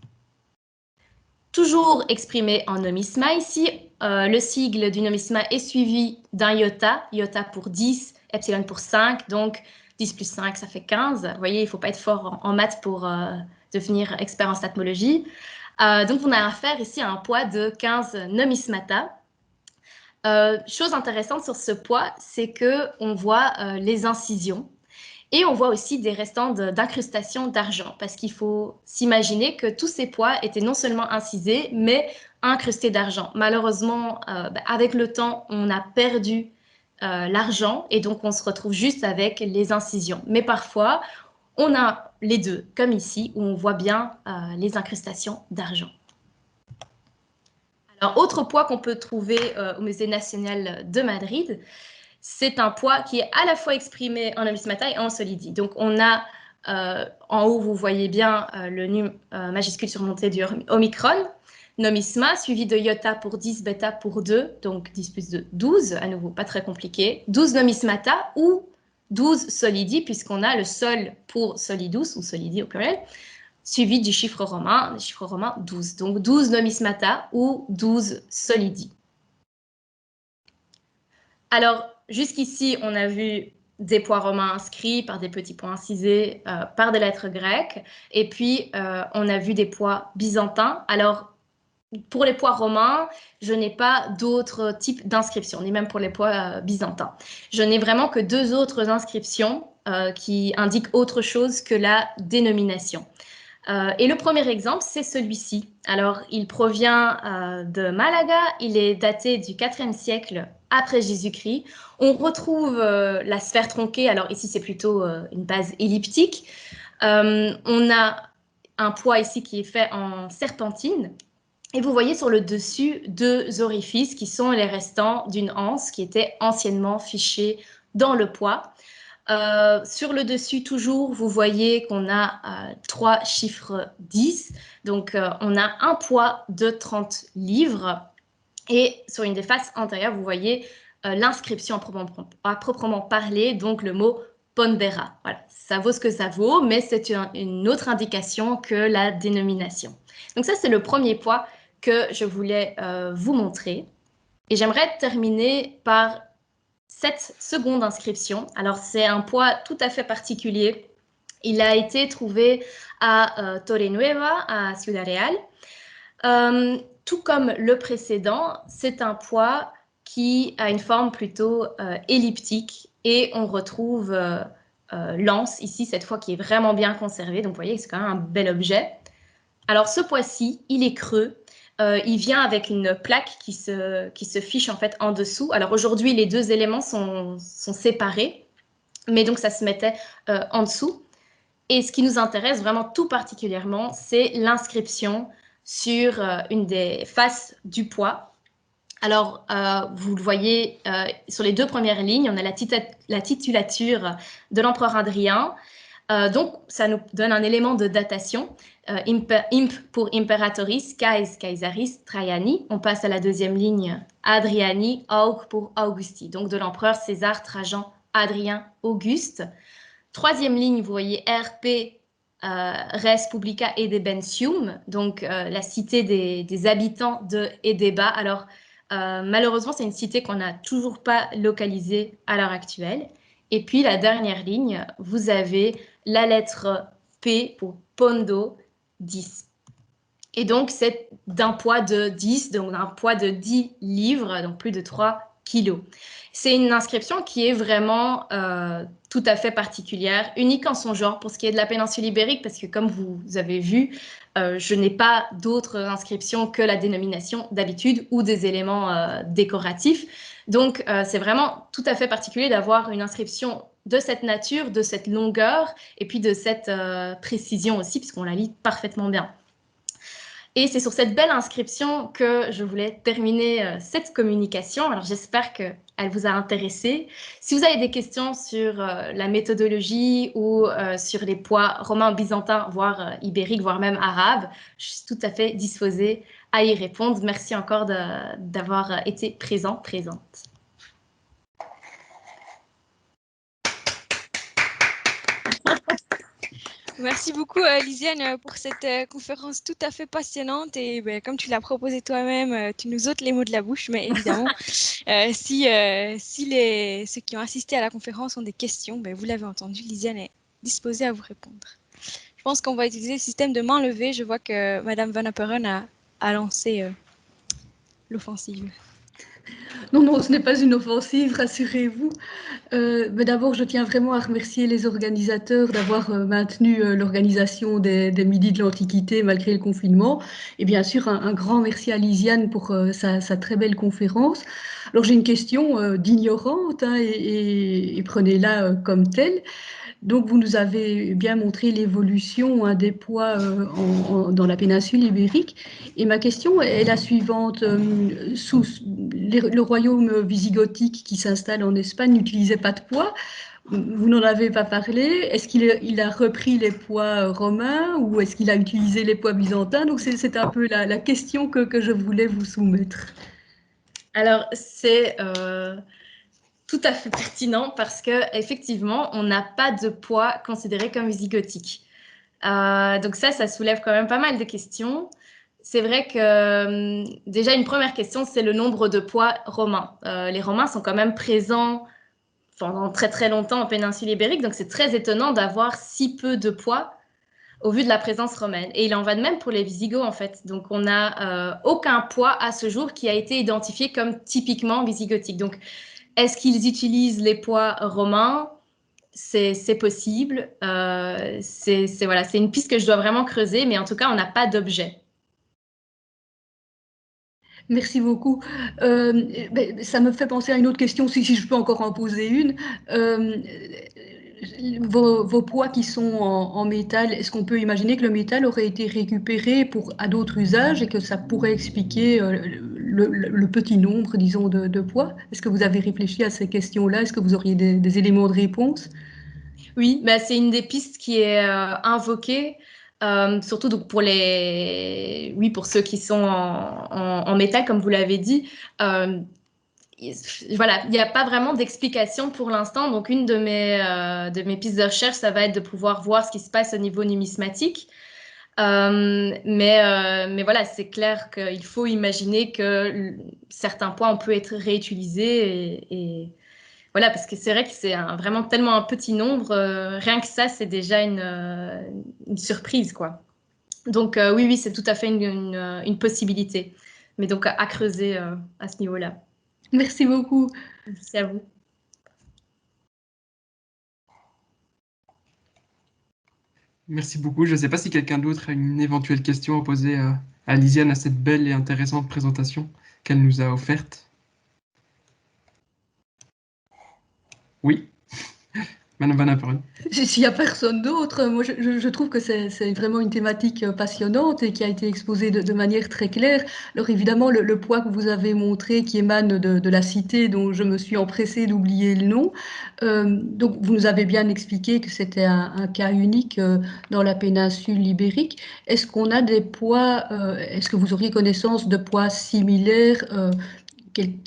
Toujours exprimé en nomisma ici, le sigle du nomisma est suivi d'un iota, iota pour 10, epsilon pour 5, donc 10 plus 5, ça fait 15. Vous voyez, il ne faut pas être fort en maths pour devenir expert en statmologie. Donc, on a affaire ici à un poids de 15 nomismata. Chose intéressante sur ce poids, c'est qu'on voit les incisions. Et on voit aussi des restants d'incrustation d'argent, parce qu'il faut s'imaginer que tous ces poids étaient non seulement incisés, mais incrustés d'argent. Malheureusement, avec le temps, on a perdu l'argent, et donc on se retrouve juste avec les incisions. Mais parfois, on a les deux, comme ici, où on voit bien les incrustations d'argent. Alors, autre poids qu'on peut trouver au Musée national de Madrid, c'est un poids qui est à la fois exprimé en nomismata et en solidi. Donc, on a en haut, vous voyez bien le nu majuscule surmonté du omicron, nomisma, suivi de iota pour 10, bêta pour 2, donc 10 plus 2, 12, à nouveau pas très compliqué, 12 nomismata ou 12 solidi, puisqu'on a le sol pour solidus, ou solidi au pluriel, suivi du chiffre romain 12. Donc 12 nomismata ou 12 solidi. Alors, jusqu'ici, on a vu des poids romains inscrits par des petits points incisés, par des lettres grecques. Et puis, on a vu des poids byzantins. Alors, pour les poids romains, je n'ai pas d'autres types d'inscriptions, ni même pour les poids byzantins. Je n'ai vraiment que 2 autres inscriptions qui indiquent autre chose que la dénomination. Et le premier exemple, c'est celui-ci. Alors, il provient de Malaga, il est daté du IVe siècle après Jésus-Christ. On retrouve la sphère tronquée, alors ici c'est plutôt une base elliptique. On a un poids ici qui est fait en serpentine. Et vous voyez sur le dessus 2 orifices qui sont les restants d'une anse qui était anciennement fichée dans le poids. Sur le dessus, toujours, vous voyez qu'on a 3 chiffres 10. Donc, on a un poids de 30 livres. Et sur une des faces antérieures, vous voyez l'inscription à proprement parler, donc le mot pondera. Voilà, ça vaut ce que ça vaut, mais c'est une autre indication que la dénomination. Donc ça, c'est le premier poids que je voulais vous montrer. Et j'aimerais terminer par cette seconde inscription. Alors, c'est un poids tout à fait particulier. Il a été trouvé à Torrenueva, à Ciudad Real. Tout comme le précédent, c'est un poids qui a une forme plutôt elliptique et on retrouve l'anse ici, cette fois qui est vraiment bien conservée. Donc, vous voyez, c'est quand même un bel objet. Alors, ce poids-ci, il est creux. Il vient avec une plaque qui se fiche en fait en dessous. Alors aujourd'hui, les 2 éléments sont séparés, mais donc ça se mettait en dessous. Et ce qui nous intéresse vraiment tout particulièrement, c'est l'inscription sur une des faces du poids. Alors, vous le voyez, sur les 2 premières lignes, on a la titulature de l'empereur Adrien. Donc, ça nous donne un élément de datation. Imp pour Imperatoris, Kais, Kaisaris, Traiani. On passe à la 2e ligne, Adriani, Aug pour Augusti. Donc, de l'empereur César, Trajan, Adrien, Auguste. Troisième ligne, vous voyez RP, Res Publica Edebentium, donc la cité des habitants de Edeba. Alors, malheureusement, c'est une cité qu'on n'a toujours pas localisée à l'heure actuelle. Et puis, la dernière ligne, vous avez la lettre P pour Pondo 10. Et donc, c'est d'un poids de 10, donc d'un poids de 10 livres, donc plus de 3 kilos. C'est une inscription qui est vraiment tout à fait particulière, unique en son genre pour ce qui est de la péninsule ibérique, parce que comme vous avez vu, je n'ai pas d'autres inscriptions que la dénomination d'habitude ou des éléments décoratifs. Donc, c'est vraiment tout à fait particulier d'avoir une inscription de cette nature, de cette longueur, et puis de cette précision aussi, puisqu'on la lit parfaitement bien. Et c'est sur cette belle inscription que je voulais terminer cette communication. Alors j'espère qu'elle vous a intéressé. Si vous avez des questions sur la méthodologie ou sur les poids romains, byzantins, voire ibériques, voire même arabes, je suis tout à fait disposée à y répondre. Merci encore d'avoir été présente. Merci beaucoup, Lisiane, pour cette conférence tout à fait passionnante. Et ben, comme tu l'as proposé toi-même, tu nous ôtes les mots de la bouche. Mais évidemment, si ceux qui ont assisté à la conférence ont des questions, ben, vous l'avez entendu, Lisiane est disposée à vous répondre. Je pense qu'on va utiliser le système de main levée. Je vois que Madame Van Apperen a lancé l'offensive. Non, ce n'est pas une offensive, rassurez-vous. Mais d'abord, je tiens vraiment à remercier les organisateurs d'avoir maintenu l'organisation des Midis de l'Antiquité malgré le confinement. Et bien sûr, un grand merci à Lisiane pour sa très belle conférence. Alors, j'ai une question d'ignorante hein, et prenez-la comme telle. Donc, vous nous avez bien montré l'évolution hein, des poids dans la péninsule ibérique. Et ma question est la suivante. Sous le royaume visigothique qui s'installe en Espagne n'utilisait pas de poids. Vous n'en avez pas parlé. Est-ce qu'il a repris les poids romains ou est-ce qu'il a utilisé les poids byzantins? Donc, c'est un peu la question que je voulais vous soumettre. Alors, c'est tout à fait pertinent parce que effectivement, on n'a pas de poids considéré comme visigothique. Donc ça soulève quand même pas mal de questions. C'est vrai que déjà une première question, c'est le nombre de poids romains. Les Romains sont quand même présents pendant très très longtemps en péninsule ibérique, donc c'est très étonnant d'avoir si peu de poids au vu de la présence romaine. Et il en va de même pour les Visigoths en fait. Donc on n'a aucun poids à ce jour qui a été identifié comme typiquement visigothique. Donc est-ce qu'ils utilisent les poids romains? C'est possible. Voilà, c'est une piste que je dois vraiment creuser, mais en tout cas, on n'a pas d'objet. Merci beaucoup. Ça me fait penser à une autre question, si je peux encore en poser une. Vos poids qui sont en métal, est-ce qu'on peut imaginer que le métal aurait été récupéré à d'autres usages et que ça pourrait expliquer le petit nombre, disons, de poids? Est-ce que vous avez réfléchi à ces questions-là? Est-ce que vous auriez des éléments de réponse? Oui, bah, c'est une des pistes qui est invoquée, surtout donc pour pour ceux qui sont en métal, comme vous l'avez dit. Voilà, il n'y a pas vraiment d'explication pour l'instant. Donc, une de mes pistes de recherche, ça va être de pouvoir voir ce qui se passe au niveau numismatique. Mais voilà, c'est clair qu'il faut imaginer que certains points, on peut être réutilisés et voilà, parce que c'est vrai que c'est vraiment tellement un petit nombre, rien que ça, c'est déjà une surprise, quoi. Donc oui, c'est tout à fait une possibilité, mais donc à creuser à ce niveau-là. Merci beaucoup. Merci à vous. Merci beaucoup. Je ne sais pas si quelqu'un d'autre a une éventuelle question à poser à Lisiane à cette belle et intéressante présentation qu'elle nous a offerte. Oui, Madame Van Apperen. S'il n'y a personne d'autre, moi je trouve que c'est vraiment une thématique passionnante et qui a été exposée de manière très claire. Alors évidemment, le poids que vous avez montré qui émane de la cité dont je me suis empressée d'oublier le nom, donc vous nous avez bien expliqué que c'était un cas unique dans la péninsule ibérique. Est-ce qu'on a des poids, est-ce que vous auriez connaissance de poids similaires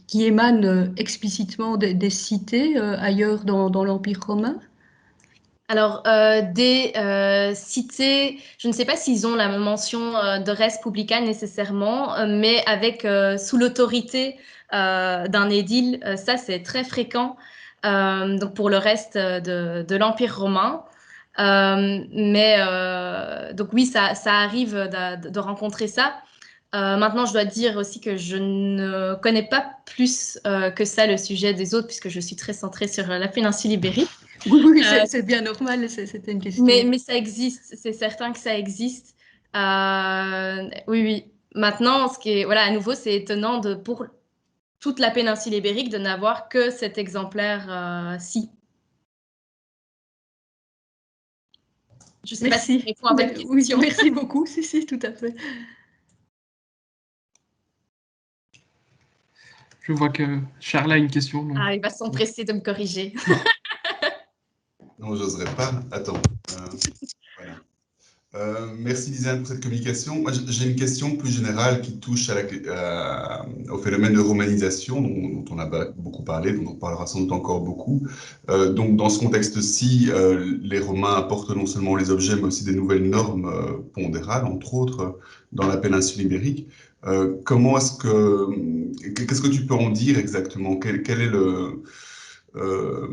qui émanent explicitement des cités ailleurs dans l'Empire romain? Alors, des cités, je ne sais pas s'ils ont la mention de res publica nécessairement, mais avec sous l'autorité d'un édile, ça c'est très fréquent. Donc pour le reste de l'Empire romain. Donc oui, ça arrive de rencontrer ça. Maintenant, je dois dire aussi que je ne connais pas plus que ça le sujet des autres, puisque je suis très centrée sur la péninsule ibérique. Oui, oui, Euh, c'est bien normal, c'était une question. mais ça existe, c'est certain que ça existe. Oui, oui. Maintenant, ce qui est, voilà, à nouveau, c'est étonnant pour toute la péninsule ibérique de n'avoir que cet exemplaire-ci. Je ne sais pas si ça Merci. répond à votre Oui, question. merci beaucoup. Si, si, tout à fait. Je vois que Charles a une question. Donc... Ah, il va s'empresser de me corriger. Non, j'oserais pas. Attends. Voilà. Merci Lisiane pour cette communication. Moi, j'ai une question plus générale qui touche au phénomène de romanisation dont on a beaucoup parlé, dont on parlera sans doute encore beaucoup. Donc, dans ce contexte-ci, les Romains apportent non seulement les objets, mais aussi des nouvelles normes pondérales, entre autres, dans la péninsule ibérique. Qu'est-ce que tu peux en dire exactement? Quel est euh,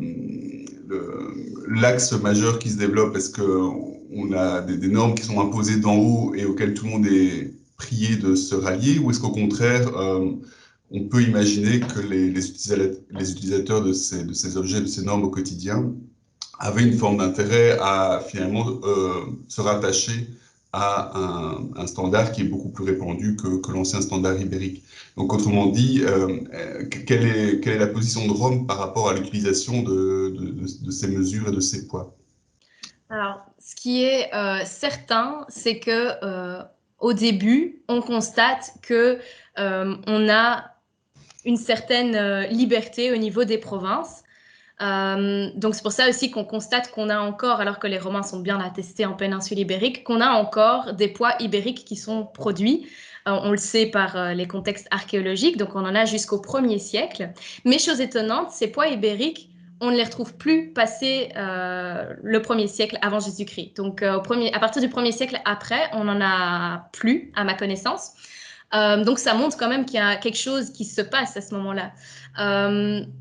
l'axe majeur qui se développe? Est-ce qu'on a des normes qui sont imposées d'en haut et auxquelles tout le monde est prié de se rallier, ou est-ce qu'au contraire, on peut imaginer que les utilisateurs de ces objets, de ces normes au quotidien, avaient une forme d'intérêt à finalement se rattacher à un standard qui est beaucoup plus répandu que l'ancien standard ibérique. Donc, autrement dit, quelle est la position de Rome par rapport à l'utilisation de ces mesures et de ces poids? Alors, ce qui est certain, c'est que au début, on constate que on a une certaine liberté au niveau des provinces. Donc c'est pour ça aussi qu'on constate qu'on a encore, alors que les Romains sont bien attestés en péninsule ibérique, qu'on a encore des poids ibériques qui sont produits. On le sait par les contextes archéologiques, donc on en a jusqu'au 1er siècle. Mais chose étonnante, ces poids ibériques, on ne les retrouve plus passé le 1er siècle avant Jésus-Christ. Donc à partir du 1er siècle après, on n'en a plus, à ma connaissance. Donc ça montre quand même qu'il y a quelque chose qui se passe à ce moment-là.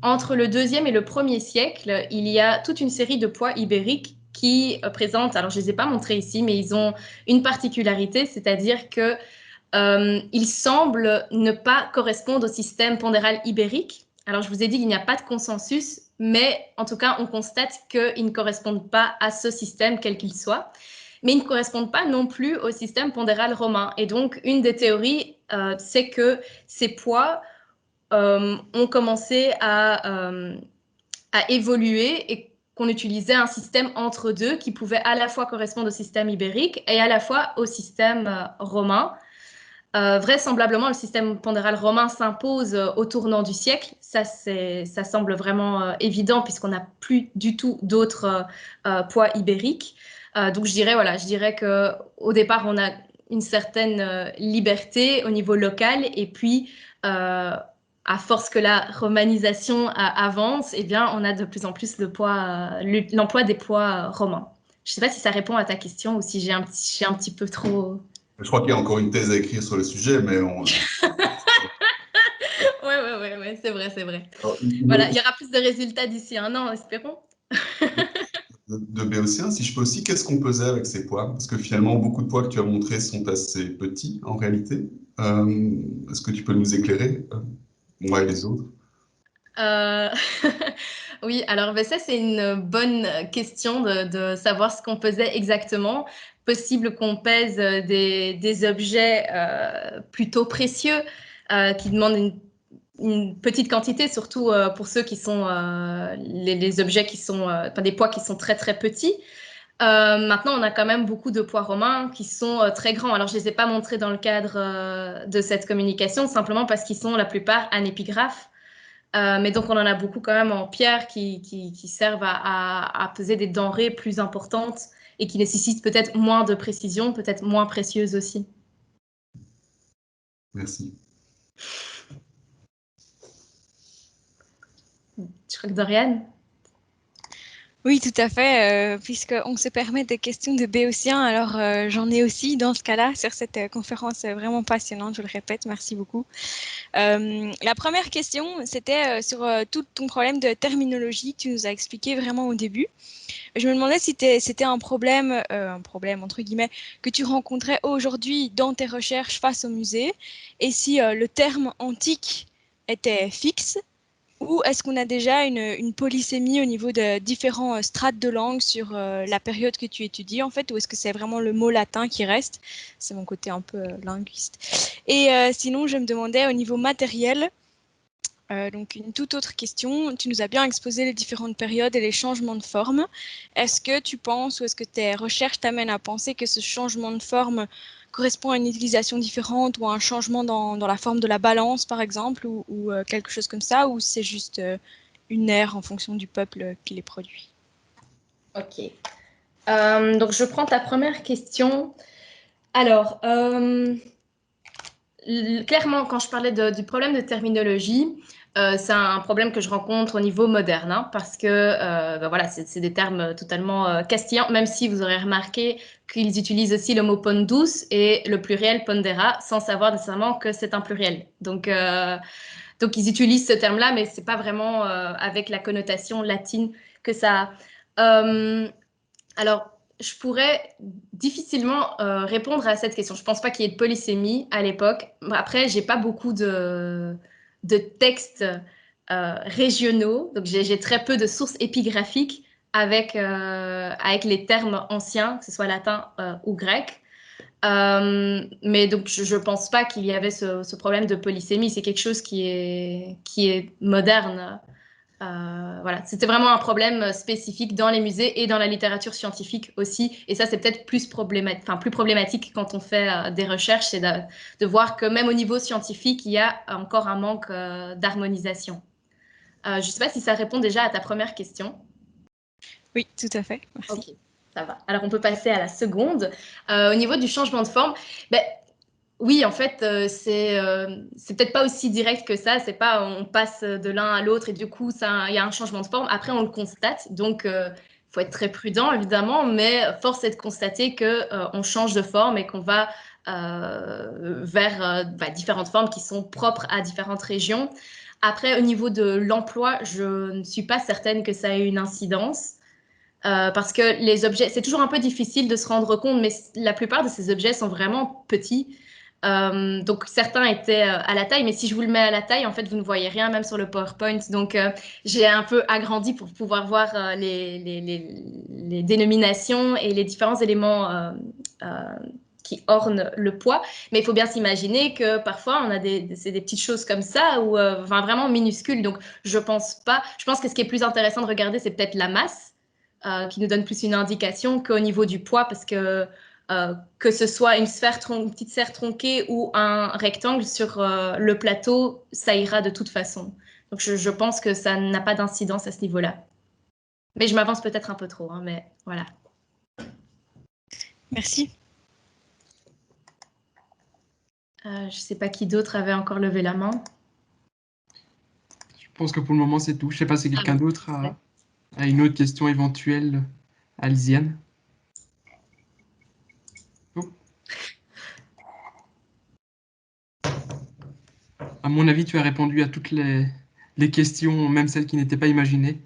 Entre le 2e et le 1er siècle, il y a toute une série de poids ibériques qui présentent, alors je ne les ai pas montrés ici, mais ils ont une particularité, c'est-à-dire que ils semblent ne pas correspondre au système pondéral ibérique. Alors je vous ai dit qu'il n'y a pas de consensus, mais en tout cas on constate qu'ils ne correspondent pas à ce système quel qu'il soit, mais ils ne correspondent pas non plus au système pondéral romain. Et donc une des théories, c'est que ces poids ont commencé à évoluer et qu'on utilisait un système entre deux qui pouvait à la fois correspondre au système ibérique et à la fois au système romain. Vraisemblablement, le système pondéral romain s'impose au tournant du siècle. Ça semble vraiment évident puisqu'on n'a plus du tout d'autres poids ibériques. Donc je dirais qu'au départ, on a une certaine liberté au niveau local et puis à force que la romanisation avance, eh bien, on a de plus en plus l'emploi des poids romains. Je ne sais pas si ça répond à ta question ou si j'ai un petit peu trop... Je crois qu'il y a encore une thèse à écrire sur le sujet, mais Ouais, c'est vrai, c'est vrai. Alors, Voilà, il y aura plus de résultats d'ici un an, espérons. de Béotien, si je peux aussi, qu'est-ce qu'on pesait avec ces poids? Parce que finalement, beaucoup de poids que tu as montrés sont assez petits en réalité. Est-ce que tu peux nous éclairer, moi et les autres? Euh, Oui, alors ben ça, c'est une bonne question de savoir ce qu'on pesait exactement. Possible qu'on pèse des objets plutôt précieux qui demandent une petite quantité, surtout pour ceux qui sont les objets qui sont, enfin, des poids qui sont très très petits. Maintenant, on a quand même beaucoup de poids romains qui sont très grands. Alors, je ne les ai pas montrés dans le cadre de cette communication, simplement parce qu'ils sont la plupart en épigraphe. Mais donc, on en a beaucoup quand même en pierre qui servent à peser des denrées plus importantes et qui nécessitent peut-être moins de précision, peut-être moins précieuses aussi. Merci. Je crois que Dorian. Oui, tout à fait, puisqu'on se permet des questions de béotiens, alors j'en ai aussi dans ce cas-là sur cette conférence vraiment passionnante, je le répète, merci beaucoup. La première question, c'était sur tout ton problème de terminologie que tu nous as expliqué vraiment au début. Je me demandais si c'était un problème entre guillemets, que tu rencontrais aujourd'hui dans tes recherches face au musée, et si le terme antique était fixe, ou est-ce qu'on a déjà une polysémie au niveau de différents strates de langue sur la période que tu étudies, en fait, ou est-ce que c'est vraiment le mot latin qui reste? C'est mon côté un peu linguiste. Et sinon, je me demandais au niveau matériel, donc une toute autre question. Tu nous as bien exposé les différentes périodes et les changements de forme. Est-ce que tu penses ou est-ce que tes recherches t'amènent à penser que ce changement de forme correspond à une utilisation différente ou à un changement dans la forme de la balance, par exemple, ou quelque chose comme ça, ou c'est juste une ère en fonction du peuple qui les produit? Ok. Donc, je prends ta première question. Alors, clairement, quand je parlais du problème de terminologie, c'est un problème que je rencontre au niveau moderne, hein, parce que ben voilà, c'est des termes totalement castillans, même si vous aurez remarqué qu'ils utilisent aussi le mot pondus et le pluriel pondera, sans savoir nécessairement que c'est un pluriel. Donc ils utilisent ce terme-là, mais c'est pas vraiment avec la connotation latine que ça a. Alors, je pourrais difficilement répondre à cette question. Je ne pense pas qu'il y ait de polysémie à l'époque. Après, j'ai pas beaucoup de textes régionaux, donc j'ai très peu de sources épigraphiques avec les termes anciens, que ce soit latin ou grec. Mais donc, je ne pense pas qu'il y avait ce problème de polysémie. C'est quelque chose qui est moderne. Voilà, c'était vraiment un problème spécifique dans les musées et dans la littérature scientifique aussi. Et ça, c'est peut-être plus problématique quand on fait des recherches, c'est de voir que même au niveau scientifique, il y a encore un manque d'harmonisation. Je ne sais pas si ça répond déjà à ta première question. Oui, tout à fait. Merci. Ok, ça va. Alors, on peut passer à la seconde. Au niveau du changement de forme, ben, oui, en fait, c'est peut-être pas aussi direct que ça. C'est pas on passe de l'un à l'autre et du coup, il y a un changement de forme. Après, on le constate. Donc, faut être très prudent, évidemment, mais force est de constater que on change de forme et qu'on va vers différentes formes qui sont propres à différentes régions. Après, au niveau de l'emploi, je ne suis pas certaine que ça ait une incidence. Parce que les objets, c'est toujours un peu difficile de se rendre compte, mais la plupart de ces objets sont vraiment petits. Donc certains étaient à la taille, mais si je vous le mets à la taille, en fait, vous ne voyez rien, même sur le PowerPoint. Donc j'ai un peu agrandi pour pouvoir voir les dénominations et les différents éléments euh, qui ornent le poids. Mais il faut bien s'imaginer que parfois, on a c'est des petites choses comme ça, ou enfin, vraiment minuscules. Donc je pense pas. Je pense que ce qui est plus intéressant de regarder, c'est peut-être la masse qui nous donne plus une indication qu'au niveau du poids, parce que ce soit une petite sphère tronquée ou un rectangle sur le plateau, ça ira de toute façon. Donc je pense que ça n'a pas d'incidence à ce niveau-là. Mais je m'avance peut-être un peu trop, hein, mais voilà. Merci. Je ne sais pas qui d'autre avait encore levé la main. Je pense que pour le moment, c'est tout. Je ne sais pas si quelqu'un d'autre ouais. a une autre question éventuelle à Lisiane. Oh. À mon avis, tu as répondu à toutes les questions, même celles qui n'étaient pas imaginées.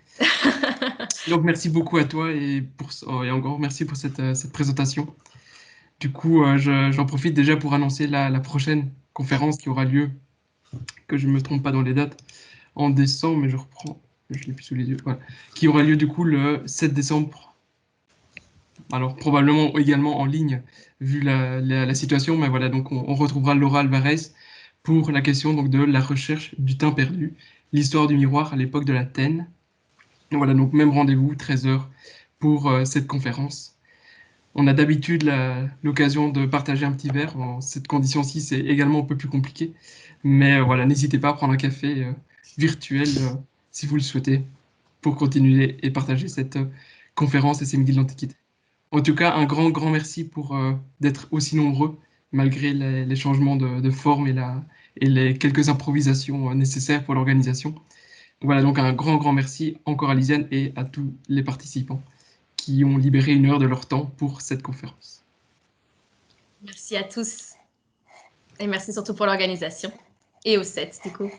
Donc, merci beaucoup à toi et encore merci pour cette présentation. Du coup, j'en profite déjà pour annoncer la prochaine conférence qui aura lieu, que je ne me trompe pas dans les dates, en décembre, mais je reprends, je l'ai plus sous les yeux, voilà, qui aura lieu du coup le 7 décembre. Alors, probablement également en ligne, vu la situation, mais voilà, donc on retrouvera Laura Alvarez pour la question donc, de la recherche du teint perdu, l'histoire du miroir à l'époque de la Taine. Voilà, donc même rendez-vous, 13 h pour cette conférence. On a d'habitude l'occasion de partager un petit verre. En cette condition-ci, c'est également un peu plus compliqué. Mais voilà, n'hésitez pas à prendre un café virtuel si vous le souhaitez pour continuer et partager cette conférence et ces midis de l'Antiquité. En tout cas, un grand merci pour d'être aussi nombreux malgré les changements de forme et les quelques improvisations nécessaires pour l'organisation. Voilà, donc un grand merci encore à Lisiane et à tous les participants qui ont libéré 1 heure de leur temps pour cette conférence. Merci à tous. Et merci surtout pour l'organisation. Et au 7, du coup.